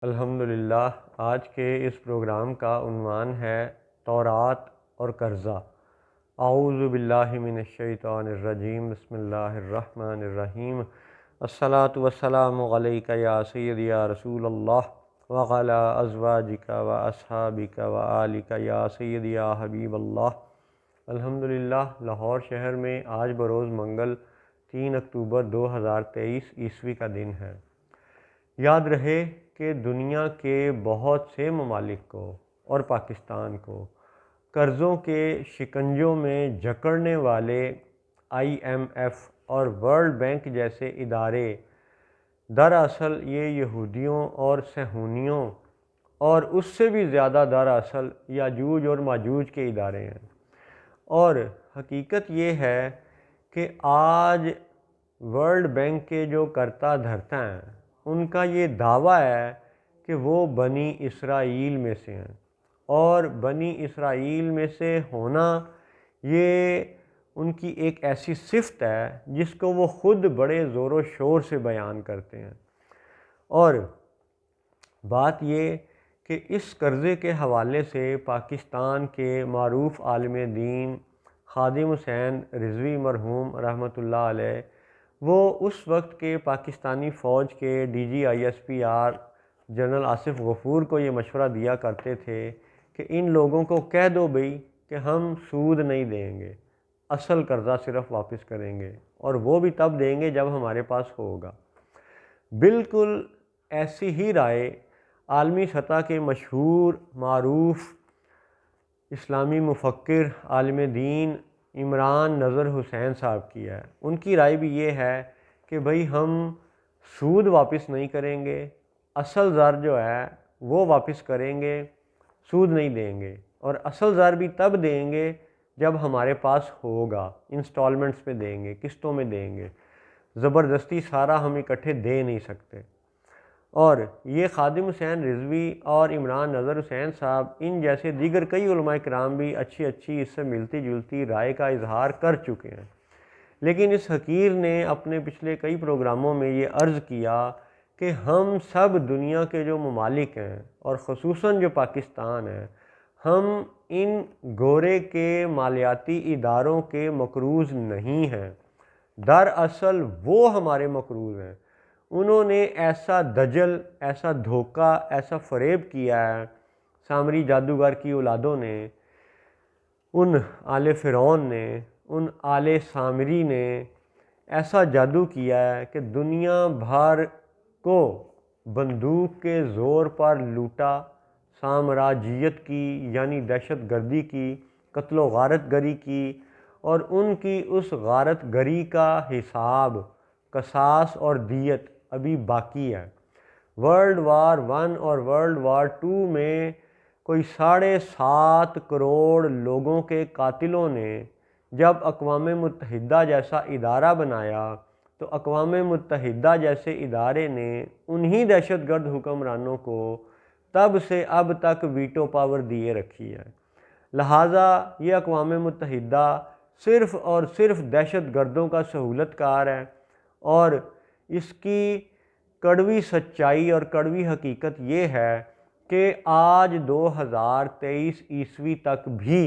الحمدللہ آج کے اس پروگرام کا عنوان ہے تورات اور قرضہ۔ اعوذ باللہ من الشیطان الرجیم، بسم اللہ الرحمن الرحیم۔ الصلاۃ والسلام علیک یا سیدی یا رسول اللہ وعلی ازواجک و اصحابک و آلک یا سیدی یا حبیب اللہ۔ الحمدللہ لاہور شہر میں آج بروز منگل 3 اکتوبر 2023 عیسوی کا دن ہے۔ یاد رہے کہ دنیا کے بہت سے ممالک کو اور پاکستان کو قرضوں کے شکنجوں میں جکڑنے والے IMF اور ورلڈ بینک جیسے ادارے دراصل یہ یہودیوں اور صہیونیوں اور اس سے بھی زیادہ دراصل یاجوج اور ماجوج کے ادارے ہیں۔ اور حقیقت یہ ہے کہ آج ورلڈ بینک کے جو کرتا دھرتا ہیں ان کا یہ دعویٰ ہے کہ وہ بنی اسرائیل میں سے ہیں، اور بنی اسرائیل میں سے ہونا یہ ان کی ایک ایسی صفت ہے جس کو وہ خود بڑے زور و شور سے بیان کرتے ہیں۔ اور بات یہ کہ اس قرضے کے حوالے سے پاکستان کے معروف عالم دین خادم حسین رضوی مرحوم رحمۃ اللہ علیہ، وہ اس وقت کے پاکستانی فوج کے DG ISPR جنرل آصف غفور کو یہ مشورہ دیا کرتے تھے کہ ان لوگوں کو کہہ دو بھئی کہ ہم سود نہیں دیں گے، اصل قرضہ صرف واپس کریں گے، اور وہ بھی تب دیں گے جب ہمارے پاس ہوگا۔ بالکل ایسی ہی رائے عالمی سطح کے مشہور معروف اسلامی مفکر عالم دین عمران نظر حسین صاحب کی ہے۔ ان کی رائے بھی یہ ہے کہ بھئی ہم سود واپس نہیں کریں گے، اصل زر جو ہے وہ واپس کریں گے، سود نہیں دیں گے، اور اصل زر بھی تب دیں گے جب ہمارے پاس ہوگا، انسٹالمنٹس پہ دیں گے، قسطوں میں دیں گے، زبردستی سارا ہم اکٹھے دے نہیں سکتے۔ اور یہ خادم حسین رضوی اور عمران نظر حسین صاحب ان جیسے دیگر کئی علماء کرام بھی اچھی اس سے ملتی جلتی رائے کا اظہار کر چکے ہیں، لیکن اس حقیر نے اپنے پچھلے کئی پروگراموں میں یہ عرض کیا کہ ہم سب دنیا کے جو ممالک ہیں اور خصوصاً جو پاکستان ہے، ہم ان گورے کے مالیاتی اداروں کے مقروض نہیں ہیں، دراصل وہ ہمارے مقروض ہیں۔ انہوں نے ایسا دجل، ایسا دھوکہ، ایسا فریب کیا ہے سامری جادوگر کی اولادوں نے، ان آل فرعون نے، ان آل سامری نے ایسا جادو کیا ہے کہ دنیا بھر کو بندوق کے زور پر لوٹا، سامراجیت کی یعنی دہشت گردی کی، قتل و غارت گری کی، اور ان کی اس غارت گری کا حساب، قصاص اور دیت ابھی باقی ہے۔ ورلڈ وار 1 اور ورلڈ وار 2 میں کوئی 7.5 کروڑ لوگوں کے قاتلوں نے جب اقوام متحدہ جیسا ادارہ بنایا تو اقوام متحدہ جیسے ادارے نے انہی دہشت گرد حکمرانوں کو تب سے اب تک ویٹو پاور دیے رکھی ہے۔ لہٰذا یہ اقوام متحدہ صرف اور صرف دہشت گردوں کا سہولت کار ہے، اور اس کی کڑوی سچائی اور کڑوی حقیقت یہ ہے کہ آج 2023 عیسوی تک بھی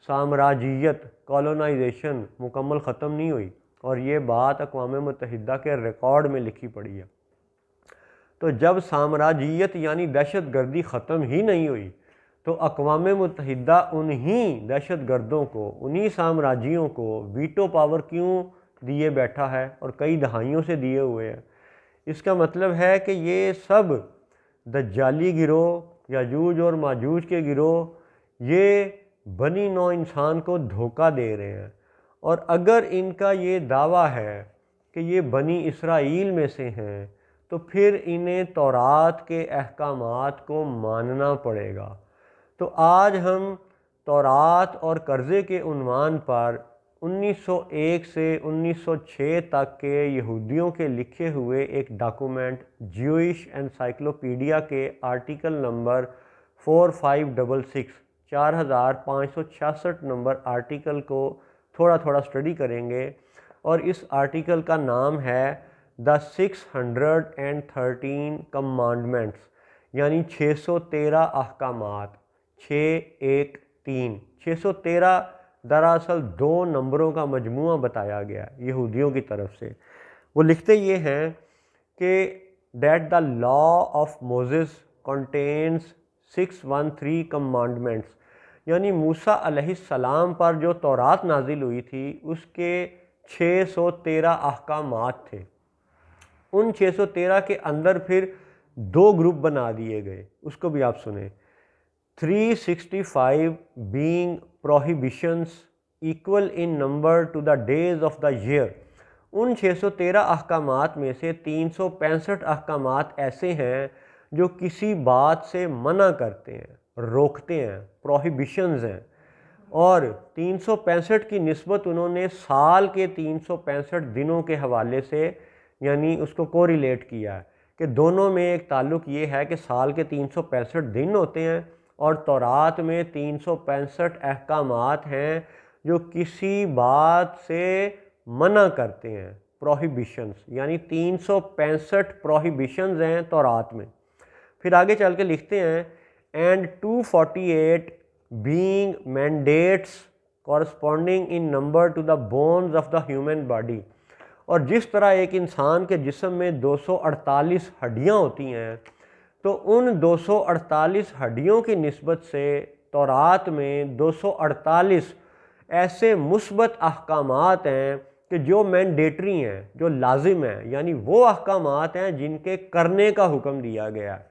سامراجیت، کالونائزیشن مکمل ختم نہیں ہوئی، اور یہ بات اقوام متحدہ کے ریکارڈ میں لکھی پڑی ہے۔ تو جب سامراجیت یعنی دہشت گردی ختم ہی نہیں ہوئی تو اقوام متحدہ انہی دہشت گردوں کو، انہی سامراجیوں کو ویٹو پاور کیوں دیے بیٹھا ہے، اور کئی دہائیوں سے دیے ہوئے ہیں؟ اس کا مطلب ہے کہ یہ سب دجالی گروہ، یاجوج اور ماجوج کے گروہ، یہ بنی نوع انسان کو دھوکہ دے رہے ہیں۔ اور اگر ان کا یہ دعویٰ ہے کہ یہ بنی اسرائیل میں سے ہیں تو پھر انہیں تورات کے احکامات کو ماننا پڑے گا۔ تو آج ہم تورات اور قرضے کے عنوان پر 1901 سے 1906 تک کے یہودیوں کے لکھے ہوئے ایک ڈاکومنٹ جیوئش انسائکلوپیڈیا کے آرٹیکل نمبر 4566 4566 نمبر آرٹیکل کو تھوڑا سٹڈی کریں گے، اور اس آرٹیکل کا نام ہے The 613 Commandments، یعنی 613 احکامات، 613 613 دراصل 2 نمبروں کا مجموعہ بتایا گیا یہودیوں کی طرف سے۔ وہ لکھتے یہ ہیں کہ that the law of Moses contains 613 commandments, یعنی موسیٰ علیہ السلام پر جو تورات نازل ہوئی تھی اس کے 613 احکامات تھے۔ ان 613 کے اندر پھر 2 گروپ بنا دیے گئے، اس کو بھی آپ سنیں۔ 365 being prohibitions equal in number to the days of the year۔ ان 613 احکامات میں سے 365 احکامات ایسے ہیں جو کسی بات سے منع کرتے ہیں، روکتے ہیں، پروہیبیشنز ہیں، اور 365 کی نسبت انہوں نے سال کے 365 دنوں کے حوالے سے یعنی اس کو کوریلیٹ کیا ہے کہ دونوں میں ایک تعلق یہ ہے کہ سال کے 365 دن ہوتے ہیں اور تورات میں 365 احکامات ہیں جو کسی بات سے منع کرتے ہیں، پروہیبیشنز، یعنی 365 پروہیبیشنز ہیں تورات میں۔ پھر آگے چل کے لکھتے ہیں and 248 being mandates corresponding in number to the bones of the human body۔ اور جس طرح ایک انسان کے جسم میں 248 ہڈیاں ہوتی ہیں تو ان 248 ہڈیوں کی نسبت سے تورات میں 248 ایسے مثبت احکامات ہیں کہ جو مینڈیٹری ہیں، جو لازم ہیں، یعنی وہ احکامات ہیں جن کے کرنے کا حکم دیا گیا ہے۔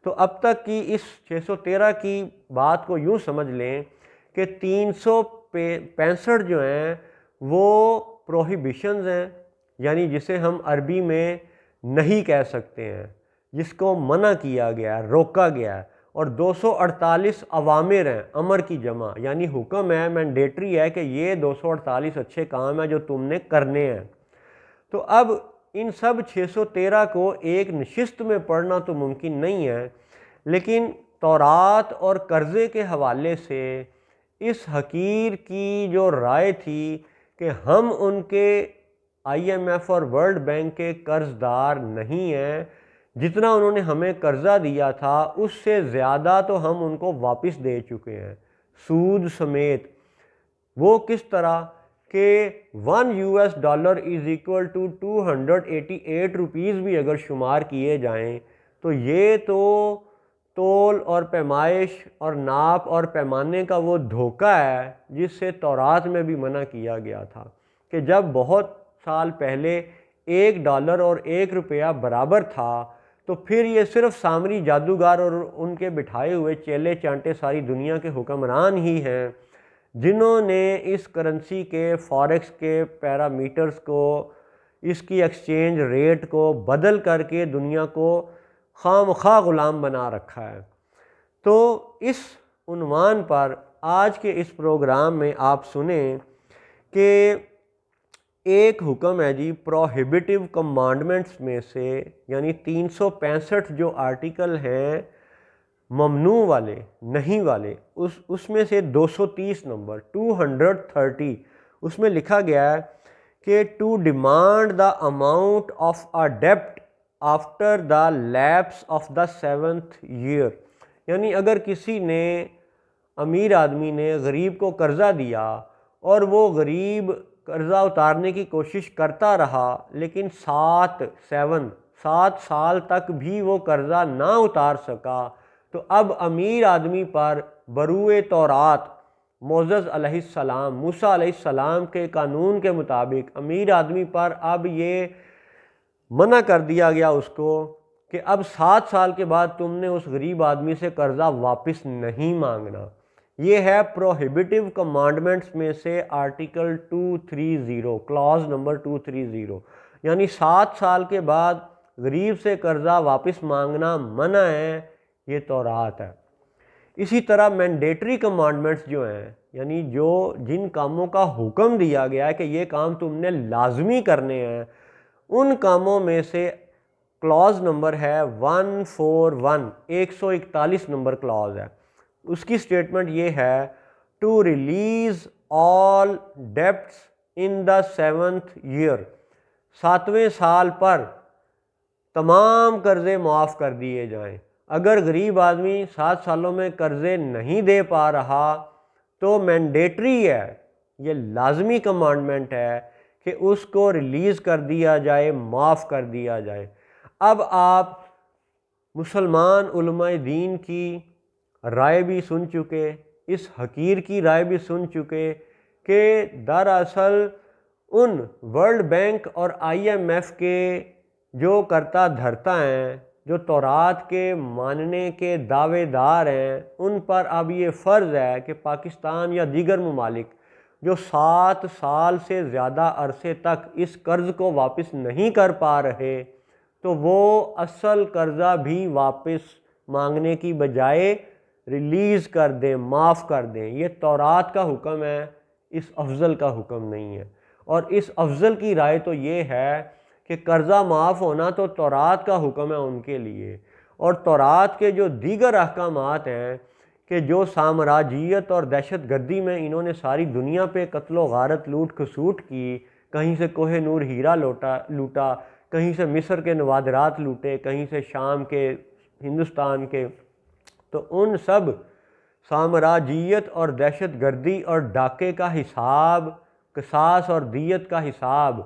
تو اب تک کی اس 613 کی بات کو یوں سمجھ لیں کہ 365 جو ہیں وہ پروہیبیشنز ہیں، یعنی جسے ہم عربی میں نہیں کہہ سکتے ہیں، جس کو منع کیا گیا ہے، روکا گیا ہے، اور 248 اوامر ہیں، امر کی جمع، یعنی حکم ہے، مینڈیٹری ہے کہ یہ 248 اچھے کام ہیں جو تم نے کرنے ہیں۔ تو اب ان سب 613 کو ایک نشست میں پڑھنا تو ممکن نہیں ہے، لیکن تورات اور قرضے کے حوالے سے اس حقیر کی جو رائے تھی کہ ہم ان کے IMF اور ورلڈ بینک کے قرض دار نہیں ہیں، جتنا انہوں نے ہمیں قرضہ دیا تھا اس سے زیادہ تو ہم ان کو واپس دے چکے ہیں، سود سمیت۔ وہ کس طرح کہ $1 از اکول ٹو 288 روپیز بھی اگر شمار کیے جائیں تو یہ تو تول اور پیمائش اور ناپ اور پیمانے کا وہ دھوکہ ہے جس سے تورات میں بھی منع کیا گیا تھا کہ جب بہت سال پہلے $1 اور $1 برابر تھا تو پھر یہ صرف سامری جادوگر اور ان کے بٹھائے ہوئے چیلے چانٹے ساری دنیا کے حکمران ہی ہیں جنہوں نے اس کرنسی کے فاریکس کے پیرامیٹرز کو، اس کی ایکسچینج ریٹ کو بدل کر کے دنیا کو خواہ مخواہ غلام بنا رکھا ہے۔ تو اس عنوان پر آج کے اس پروگرام میں آپ سنیں کہ ایک حکم ہے جی پروہیبیٹیو کمانڈمنٹس میں سے، یعنی 365 جو آرٹیکل ہیں ممنوع والے، نہیں والے، اس میں سے 230 نمبر 230 اس میں لکھا گیا ہے کہ to demand the amount of a ڈیبٹ after the lapse of the 7th year, یعنی اگر کسی نے، امیر آدمی نے غریب کو قرضہ دیا اور وہ غریب قرضہ اتارنے کی کوشش کرتا رہا لیکن 7 سال تک بھی وہ قرضہ نہ اتار سکا، تو اب امیر آدمی پر بروئے تورات موسیٰ علیہ السلام، موسیٰ علیہ السلام کے قانون کے مطابق امیر آدمی پر اب یہ منع کر دیا گیا اس کو کہ اب 7 سال کے بعد تم نے اس غریب آدمی سے قرضہ واپس نہیں مانگنا۔ یہ ہے پروہیبیٹیو کمانڈمنٹس میں سے آرٹیکل 230، کلاز نمبر 230، یعنی 7 سال کے بعد غریب سے قرضہ واپس مانگنا منع ہے، یہ تورات ہے۔ اسی طرح مینڈیٹری کمانڈمنٹس جو ہیں، یعنی جن کاموں کا حکم دیا گیا ہے کہ یہ کام تم نے لازمی کرنے ہیں، ان کاموں میں سے کلاز نمبر ہے 141، 141 نمبر کلاز ہے۔ اس کی سٹیٹمنٹ یہ ہے to release all debts in the 7th year, 7ویں سال پر تمام قرضے معاف کر دیے جائیں۔ اگر غریب آدمی 7 سالوں میں قرضے نہیں دے پا رہا تو مینڈیٹری ہے، یہ لازمی کمانڈمنٹ ہے کہ اس کو ریلیز کر دیا جائے، معاف کر دیا جائے۔ اب آپ مسلمان علماء دین کی رائے بھی سن چکے، اس حقیر کی رائے بھی سن چکے کہ دراصل ان ورلڈ بینک اور IMF کے جو کرتا دھرتا ہیں، جو تورات کے ماننے کے دعوے دار ہیں، ان پر اب یہ فرض ہے کہ پاکستان یا دیگر ممالک جو 7 سال سے زیادہ عرصے تک اس قرض کو واپس نہیں کر پا رہے تو وہ اصل قرضہ بھی واپس مانگنے کی بجائے ریلیز کر دیں، معاف کر دیں۔ یہ تورات کا حکم ہے، اس افضل کا حکم نہیں ہے۔ اور اس افضل کی رائے تو یہ ہے کہ قرضہ معاف ہونا تو تورات کا حکم ہے ان کے لیے، اور تورات کے جو دیگر احکامات ہیں کہ جو سامراجیت اور دہشت گردی میں انہوں نے ساری دنیا پہ قتل و غارت، لوٹ کھسوٹ کی، کہیں سے کوہ نور ہیرا لوٹا، کہیں سے مصر کے نوادرات لوٹے، کہیں سے شام کے، ہندوستان کے، تو ان سب سامراجیت اور دہشت گردی اور ڈاکے کا حساب، قصاص اور دیت کا حساب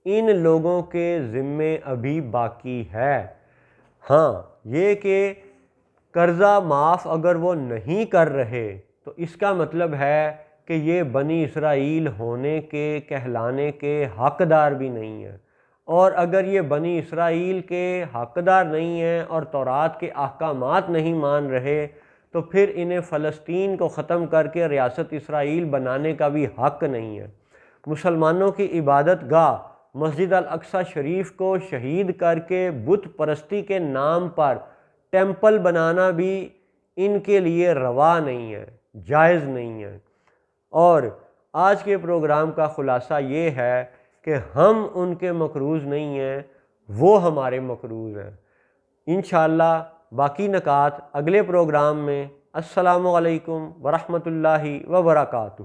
ان لوگوں کے ذمے ابھی باقی ہے۔ ہاں، یہ کہ قرضہ معاف اگر وہ نہیں کر رہے تو اس کا مطلب ہے کہ یہ بنی اسرائیل ہونے کے، کہلانے کے حقدار بھی نہیں ہیں، اور اگر یہ بنی اسرائیل کے حقدار نہیں ہیں اور تورات کے احکامات نہیں مان رہے تو پھر انہیں فلسطین کو ختم کر کے ریاست اسرائیل بنانے کا بھی حق نہیں ہے۔ مسلمانوں کی عبادت گاہ مسجد الاقصی شریف کو شہید کر کے بت پرستی کے نام پر ٹیمپل بنانا بھی ان کے لیے روا نہیں ہے، جائز نہیں ہے۔ اور آج کے پروگرام کا خلاصہ یہ ہے کہ ہم ان کے مقروض نہیں ہیں، وہ ہمارے مقروض ہیں۔ انشاءاللہ باقی نکات اگلے پروگرام میں۔ السلام علیکم ورحمۃ اللہ وبرکاتہ۔